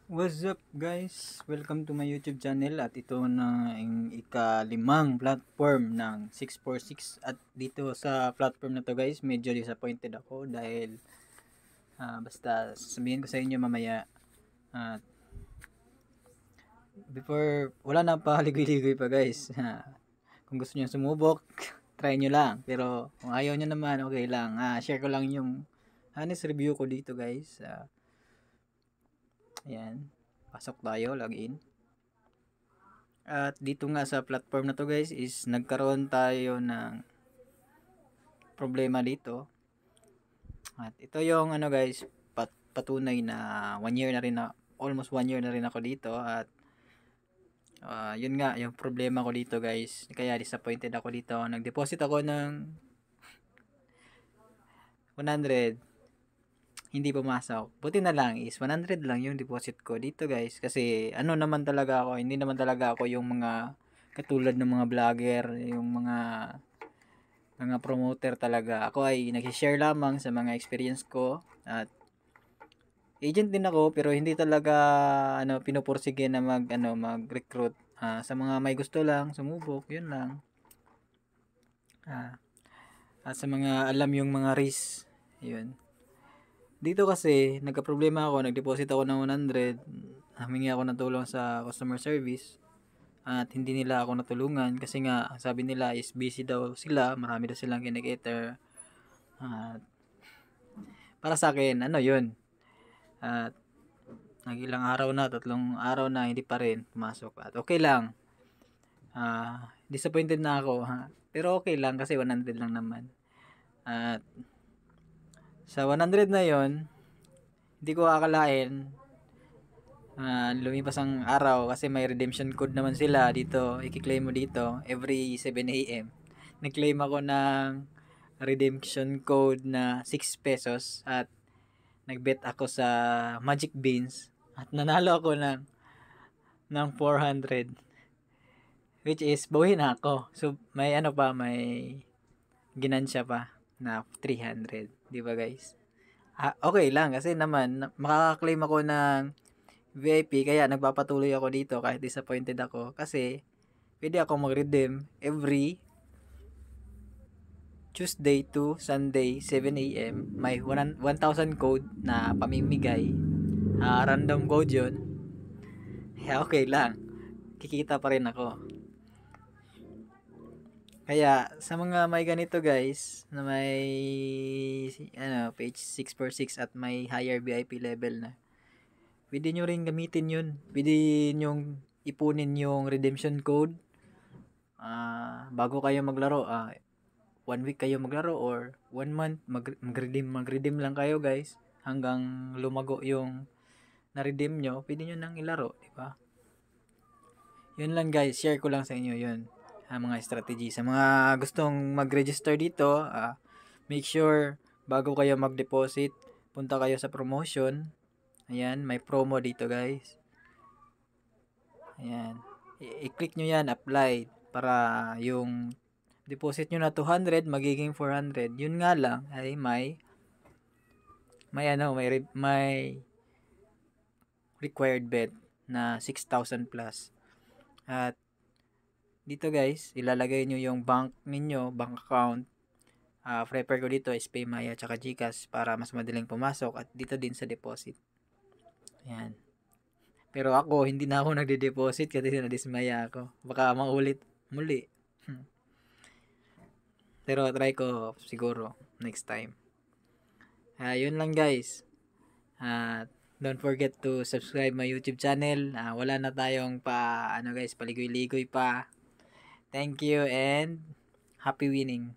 What's up guys? Welcome to my YouTube channel at ito na ang ika-5 platform ng 646 at dito sa platform na to guys medyo disappointed ako dahil basta sabihin ko sa inyo mamaya at before wala na pa ligoy-ligoy pa guys. Kung gusto niyo sumubok try nyo lang, pero kung ayaw nyo naman okay lang. Share ko lang yung honest review ko dito guys. Ayan, pasok tayo, login. At dito nga sa platform na to guys is nagkaroon tayo ng problema dito. At ito yung ano guys, patunay na 1 year na rin na, almost 1 year na rin ako dito. At yun nga yung problema ko dito guys, kaya disappointed ako dito. Nag-deposit ako ng 100, hindi pumasok. Buti na lang is 100 lang yung deposit ko dito guys. Kasi ano naman talaga ako, hindi naman talaga ako yung mga katulad ng mga vlogger, yung mga promoter talaga. Ako ay nag-share lamang sa mga experience ko at agent din ako pero hindi talaga pinupursige na mag-recruit. Sa mga may gusto lang sumubok, yun lang. At sa mga alam yung mga risk, yun. Dito kasi, nagka-problema ako, nag-deposit ako ng 100, humingi ako ng tulong sa customer service, at hindi nila ako natulungan kasi nga, sabi nila is busy daw sila, marami daw silang kinikater. At para sa akin, ano yun? At nagilang araw na, 3 araw na, hindi pa rin pumasok. At okay lang. Disappointed na ako, pero okay lang kasi 100 lang naman. At sa 100 na yon, hindi ko akalain lumipas ang araw kasi may redemption code naman sila dito. I-claim mo dito every 7 a.m. Nag-claim ako ng redemption code na 6 pesos at nag-bet ako sa Magic Beans at nanalo ako ng 400, which is bawi na ako. So may may ginansya pa na 300, di ba guys? Okay lang kasi naman makaka-claim ako ng VIP kaya nagpapatuloy ako dito kahit disappointed ako kasi pwede ako mag-redeem every Tuesday to Sunday 7 a.m. May 1,000 code na pamimigay. Random code yun. Okay lang. Kikita pa rin ako. Kaya sa mga may ganito guys na may page 646 at may higher VIP level na, pwede nyo rin gamitin yun. Pwede nyo ipunin yung redemption code bago kayo maglaro. 1 week kayo maglaro or 1 month mag-redeem lang kayo guys hanggang lumago yung na-redeem nyo, pwede nyo nang ilaro, di ba? Yun lang guys, share ko lang sa inyo yun. Mga strategy. Sa mga gustong mag-register dito, make sure bago kayo mag-deposit, punta kayo sa promotion. Ayan, may promo dito guys. Ayan. I-click nyo yan, apply, para yung deposit nyo na 200, magiging 400. Yun nga lang, ay may required bet na 6,000 plus. At dito guys, ilalagay nyo yung bank ninyo, bank account. Prefer ko dito is Paymaya at GCash para mas madaling pumasok at dito din sa deposit. Ayan. Pero ako, hindi na ako nagde-deposit kasi nadismaya ako. Baka maulit muli. Pero try ko siguro next time. Yun lang guys. Don't forget to subscribe my YouTube channel. Wala na tayong paligoy-ligoy pa. Thank you and happy winning.